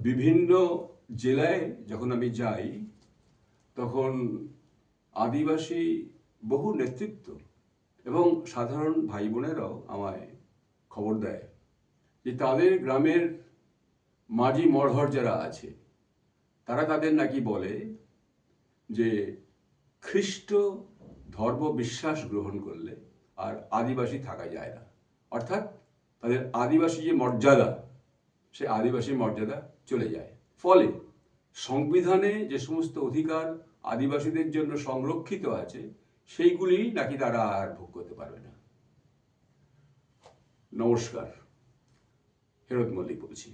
বিভিন্ন জেলায় যখন আমি যাই তখন আদিবাসী বহু নেতৃত্ব এবং সাধারণ ভাই বোনেরাও আমায় খবর দেয় যে তাদের গ্রামের মাঝি মড়হর যারা আছে তারা তাদের নাকি বলে যে খ্রিস্ট ধর্ম বিশ্বাস গ্রহণ করলে আর আদিবাসী থাকা যায় না, অর্থাৎ তাদের আদিবাসী যে মর্যাদা সে আদিবাসী মর্যাদা চলে যায়। ফলে সংবিধানে যে সমস্ত অধিকার আদিবাসীদের জন্য সংরক্ষিত আছে সেইগুলি নাকি তারা আর ভোগ করতে পারবে না। নমস্কার, হেরত মল্লিক বলছি।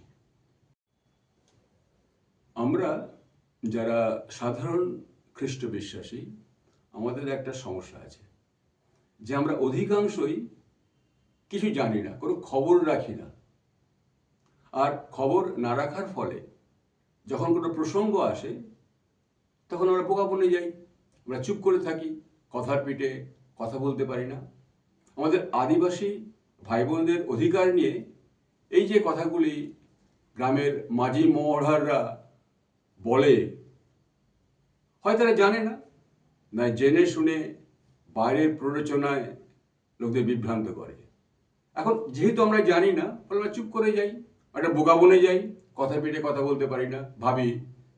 আমরা যারা সাধারণ খ্রিস্ট বিশ্বাসী আমাদের একটা সমস্যা আছে যে আমরা অধিকাংশই কিছু জানি না, কোনো খবর রাখি না। আর খবর না রাখার ফলে যখন কোনো প্রসঙ্গ আসে তখন আমরা বোকা বনে যাই, আমরা চুপ করে থাকি, কথার পিঠে কথা বলতে পারি না। আমাদের আদিবাসী ভাই বোনদের অধিকার নিয়ে এই যে কথাগুলি গ্রামের মাঝি মহড়াররা বলে, হয় তারা জানে না, না জেনে শুনে বাইরের প্ররোচনায় লোকদের বিভ্রান্ত করে। এখন যেহেতু আমরা জানি না ফলে আমরা চুপ করে যাই, একটা বোকা বনে যাই, কথা পেটে কথা বলতে পারি না, ভাবি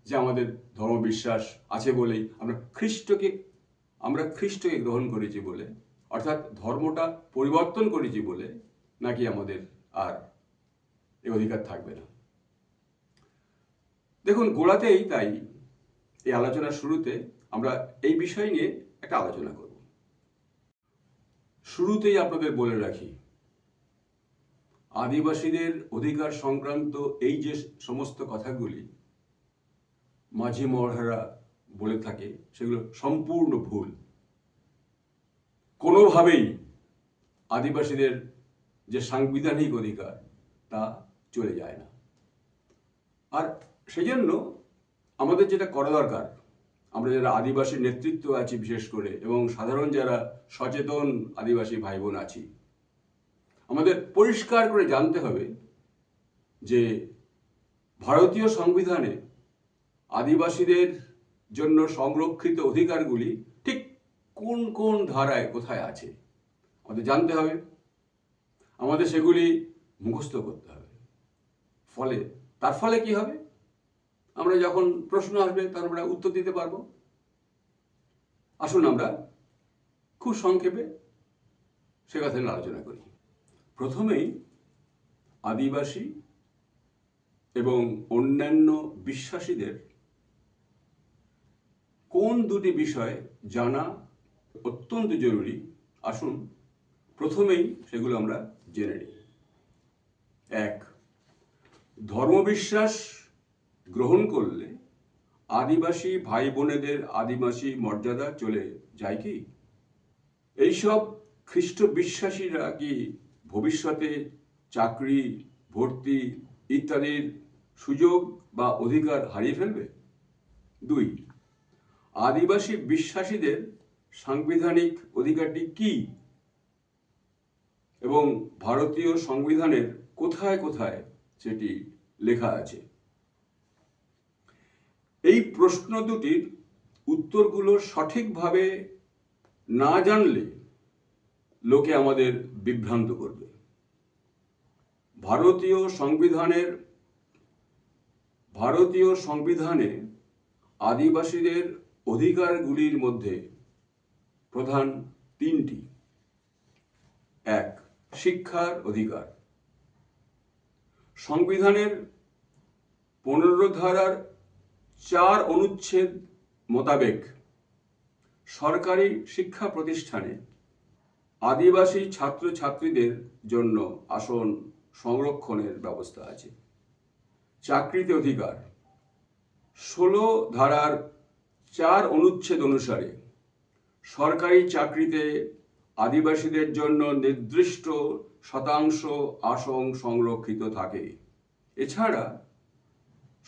যে আমাদের ধর্মবিশ্বাস আছে বলেই আমরা খ্রিস্টকে গ্রহণ করেছি বলে, অর্থাৎ ধর্মটা পরিবর্তন করেছি বলে নাকি আমাদের আর এই অধিকার থাকবে না। দেখুন, গোড়াতেই তাই এই আলোচনার শুরুতে আমরা এই বিষয় নিয়ে একটা আলোচনা করব। শুরুতেই আপনাদের বলে রাখি, আদিবাসীদের অধিকার সংক্রান্ত এই যে সমস্ত কথাগুলি মাঝি মহড়ারা বলে থাকে সেগুলো সম্পূর্ণ ভুল। কোনোভাবেই আদিবাসীদের যে সাংবিধানিক অধিকার তা চলে যায় না। আর সেই জন্য আমাদের যেটা করা দরকার, আমরা যারা আদিবাসী নেতৃত্ব আছি বিশেষ করে, এবং সাধারণ যারা সচেতন আদিবাসী ভাই বোন আছি, আমাদের পরিষ্কার করে জানতে হবে যে ভারতীয় সংবিধানে আদিবাসীদের জন্য সংরক্ষিত অধিকারগুলি ঠিক কোন কোন ধারায় কোথায় আছে আমাদের জানতে হবে, আমাদের সেগুলি মুখস্থ করতে হবে। তার ফলে কি হবে, আমরা যখন প্রশ্ন আসবে তখন আমরা উত্তর দিতে পারবো। আসুন আমরা খুব সংক্ষেপে সে কথা নিয়ে আলোচনা করি। প্রথমেই আদিবাসী এবং অন্যান্য বিশ্বাসীদের কোন দুটি বিষয় জানা অত্যন্ত জরুরি, আসুন প্রথমেই সেগুলো আমরা জেনে নিই। 1. ধর্মবিশ্বাস গ্রহণ করলে আদিবাসী ভাই বোনেদের আদিবাসী মর্যাদা চলে যায় কি? এইসব খ্রিস্ট বিশ্বাসীরা কি ভবিষ্যতে চাকরি, ভর্তি ইত্যাদির সুযোগ বা অধিকার হারিয়ে ফেলবে? 2. আদিবাসী বিশ্বাসীদের সাংবিধানিক অধিকারটি কি এবং ভারতীয় সংবিধানের কোথায় কোথায় সেটি লেখা আছে? এই প্রশ্ন দুটির উত্তরগুলো সঠিকভাবে না জানলে লোকে আমাদের বিভ্রান্ত করবে। ভারতীয় সংবিধানে আদিবাসীদের অধিকারগুলির মধ্যে প্রধান 3টি। 1. শিক্ষার অধিকার। সংবিধানের 15 ধারার 4 অনুচ্ছেদ মোতাবেক সরকারি শিক্ষা প্রতিষ্ঠানে আদিবাসী ছাত্রছাত্রীদের জন্য আসন সংরক্ষণের ব্যবস্থা আছে। চাকরিতে অধিকার। 16 ধারার 4 অনুচ্ছেদ অনুসারে সরকারি চাকরিতে আদিবাসীদের জন্য নির্দিষ্ট শতাংশ আসন সংরক্ষিত থাকে। এছাড়া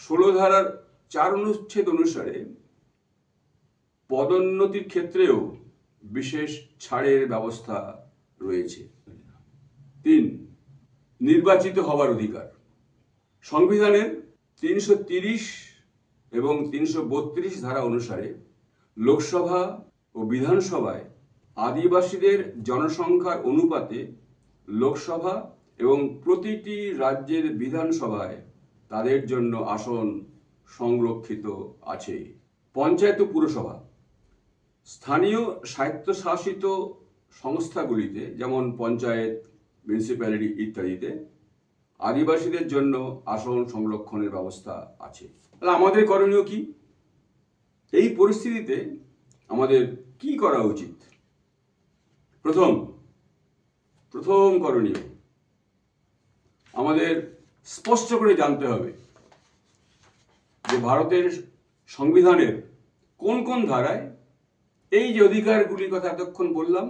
16 ধারার 4 অনুচ্ছেদ অনুসারে পদোন্নতির ক্ষেত্রেও বিশেষ ছাড়ের ব্যবস্থা রয়েছে। 3. নির্বাচিত হওয়ার অধিকার। সংবিধানের 330 এবং 332 ধারা অনুসারে লোকসভা ও বিধানসভায় আদিবাসীদের জনসংখ্যার অনুপাতে লোকসভা এবং প্রতিটি রাজ্যের বিধানসভায় তাদের জন্য আসন সংরক্ষিত আছে। পঞ্চায়েত ও পুরসভা স্থানীয় স্বায়ত্তশাসিত সংস্থাগুলিতে যেমন পঞ্চায়েত, মিউনিসিপ্যালিটি ইত্যাদিতে আদিবাসীদের জন্য আসন সংরক্ষণের ব্যবস্থা আছে। তাহলে আমাদের করণীয় কি? এই পরিস্থিতিতে আমাদের কি করা উচিত? প্রথম করণীয়, আমাদের স্পষ্ট করে জানতে হবে যে ভারতের সংবিধানের কোন কোন ধারায় এই যে অধিকারগুলির কথা এতক্ষণ বললাম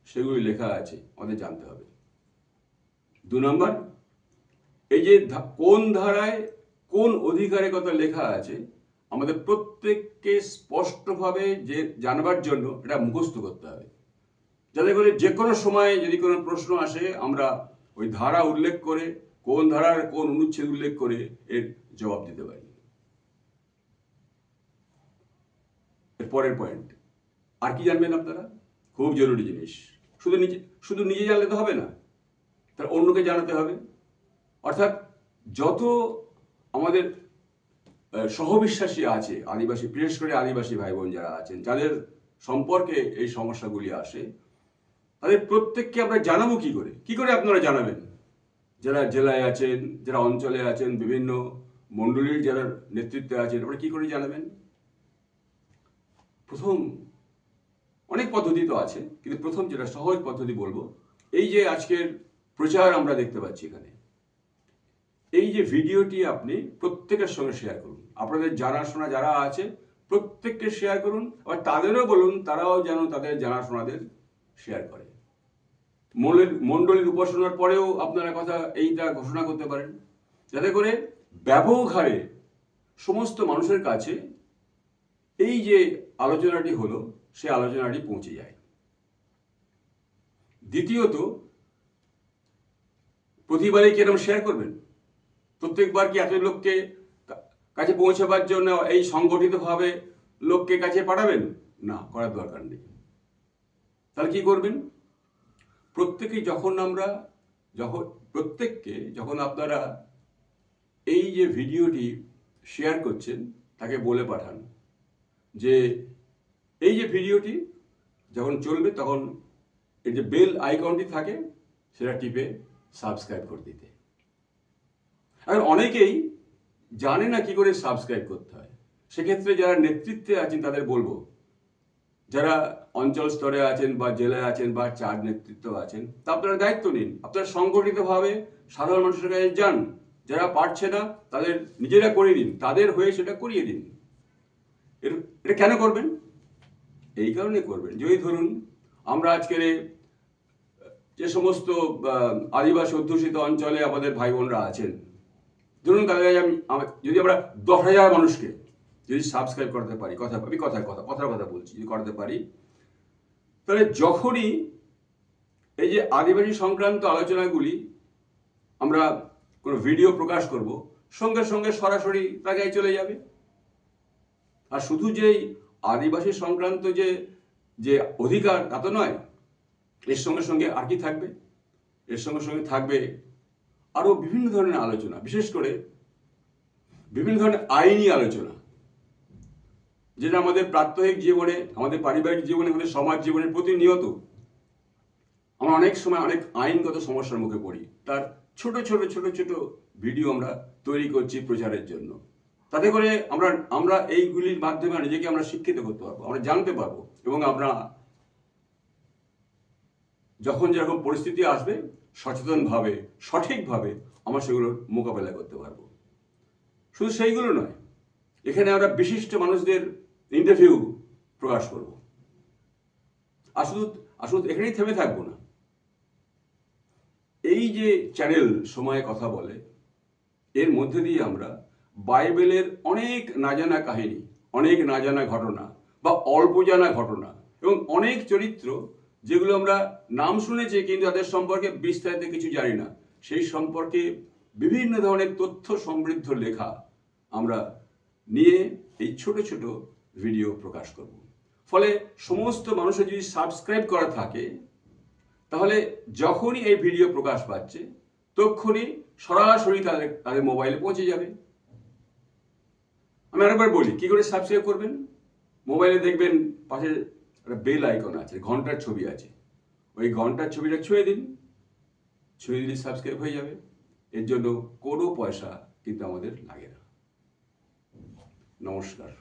সেগুলি লেখা আছে, আমাদের জানতে হবে। 2 নম্বর, এই যে কোন ধারায় কোন অধিকারের কথা লেখা আছে আমাদের প্রত্যেককে স্পষ্টভাবে যে জানবার জন্য এটা মুখস্থ করতে হবে, যাতে করে যে কোনো সময় যদি কোনো প্রশ্ন আসে আমরা ওই ধারা উল্লেখ করে, কোন ধারার কোন অনুচ্ছেদ উল্লেখ করে এর জবাব দিতে পারি। এর পরের পয়েন্ট, আর কি জানবেন আপনারা? খুব জরুরি জিনিস, শুধু নিজে জানলে তো হবে না, তার অন্যকে জানাতে হবে। অর্থাৎ যত আমাদের সহবিশ্বাসী আছে আদিবাসী, বিশেষ করে আদিবাসী ভাই বোন যারা আছেন, যাদের সম্পর্কে এই সমস্যাগুলি আসে, তাদের প্রত্যেককে আমরা জানাবো কি করে আপনারা জানাবেন? যারা জেলায় আছেন, যারা অঞ্চলে আছেন, বিভিন্ন মণ্ডলীর যারা নেতৃত্বে আছেন, আপনারা কি করে জানাবেন? প্রথম, অনেক পদ্ধতি তো আছে, কিন্তু প্রথম যেটা সহজ পদ্ধতি বলবো, এই যে আজকের প্রচার আমরা দেখতে পাচ্ছি এখানে, এই যে ভিডিওটি আপনি প্রত্যেকের সঙ্গে শেয়ার করুন। আপনাদের জানাশোনা যারা আছে প্রত্যেককে শেয়ার করুন, আবার তাদেরও বলুন তারাও যেন তাদের জানাশোনাদের শেয়ার করে। মণ্ডলীর উপাসনার পরেও আপনারা কথা এইটা ঘোষণা করতে পারেন, যাতে করে ব্যাপক হারে সমস্ত মানুষের কাছে এই যে আলোচনাটি হলো সে আলোচনাটি পৌঁছে যায়। দ্বিতীয়ত, প্রতিবারই কি এরকম শেয়ার করবেন? প্রত্যেকবার কি এত লোককে কাছে পৌঁছাবার জন্য এই সংগঠিতভাবে লোককে কাছে পাঠাবেন? না, করার দরকার নেই। তাহলে কি করবেন? যখন আপনারা এই যে ভিডিওটি শেয়ার করছেন তাকে বলে পাঠান যে এই যে ভিডিওটি যখন চলবে তখন এই যে বেল আইকনটি থাকে সেটা টিপে সাবস্ক্রাইব করে দিতে। আর অনেকেই জানে না কি করে সাবস্ক্রাইব করতে হয়। সেক্ষেত্রে যারা নেতৃত্বে আছেন তাদের বলবো, যারা অঞ্চল স্তরে আছেন বা জেলায় আছেন বা চার নেতৃত্ব আছেন, তা আপনারা দায়িত্ব নিন। আপনারা সংগঠিতভাবে সাধারণ মানুষের কাছে যান, যারা পারছে না তাদের নিজেরা করে দিন, তাদের হয়ে সেটা করিয়ে দিন। এটা কেন করবেন? এই কারণে করবেন, যদি ধরুন আমরা আজকের যে সমস্ত আদিবাসী অধ্যুষিত অঞ্চলে আমাদের ভাই বোনরা আছেন, ধরুন তাদের যদি আমরা 10,000 মানুষকে যদি সাবস্ক্রাইব করতে পারি, কথার কথা বলছি, যদি করতে পারি, তাহলে যখনই এই যে আদিবাসী সংক্রান্ত আলোচনাগুলি আমরা কোনো ভিডিও প্রকাশ করব, সঙ্গে সঙ্গে সরাসরি তাকে চলে যাবে। আর শুধু যেই আদিবাসী সংক্রান্ত যে অধিকার তা তো নয়, এর সঙ্গে সঙ্গে আর কি থাকবে? এর সঙ্গে সঙ্গে থাকবে আরো বিভিন্ন ধরনের আলোচনা, বিশেষ করে বিভিন্ন ধরনের আইনি আলোচনা, যেটা আমাদের প্রাত্যহিক জীবনে, আমাদের পারিবারিক জীবনে, আমাদের সমাজ জীবনে প্রতিনিয়ত আমরা অনেক সময় অনেক আইনগত সমস্যার মুখে পড়ি। তার ছোট ছোট ছোট ছোট ভিডিও আমরা তৈরি করছি প্রচারের জন্য। তাতে করে আমরা এইগুলির মাধ্যমে নিজেকে আমরা শিক্ষিত করতে পারবো, আমরা জানতে পারবো, এবং আমরা যখন যেরকম পরিস্থিতি আসবে সচেতনভাবে, সঠিকভাবে আমরা সেগুলোর মোকাবেলা করতে পারবো। শুধু সেইগুলো নয়, এখানে আমরা বিশিষ্ট মানুষদের ইন্টারভিউ প্রকাশ করব। আসলে এখানেই থেমে থাকবো না। এই যে চ্যানেল সময় কথা বলে, এর মধ্যে দিয়ে আমরা বাইবেলের অনেক না জানা কাহিনী, অনেক না জানা ঘটনা বা অল্প জানা ঘটনা এবং অনেক চরিত্র যেগুলো আমরা নাম শুনেছি কিন্তু তাদের সম্পর্কে বিস্তারিত কিছু জানি না, সেই সম্পর্কে বিভিন্ন ধরনের তথ্য সমৃদ্ধ লেখা আমরা নিয়ে এই ছোট ছোট ভিডিও প্রকাশ করব। ফলে সমস্ত মানুষের যদি সাবস্ক্রাইব করা থাকে, তাহলে যখনই এই ভিডিও প্রকাশ পাচ্ছে তখনই সরাসরি তাদের মোবাইলে পৌঁছে যাবে। আমি আরেকবার বলি কি করে সাবস্ক্রাইব করবেন। মোবাইলে দেখবেন পাশে একটা বেল আইকন আছে, ঘন্টার ছবি আছে, ওই ঘন্টার ছবিটা ছুঁয়ে দিন, ছুঁয়ে দিলে সাবস্ক্রাইব হয়ে যাবে। এর জন্য কোনো পয়সা কিন্তু আমাদের লাগে না। নমস্কার।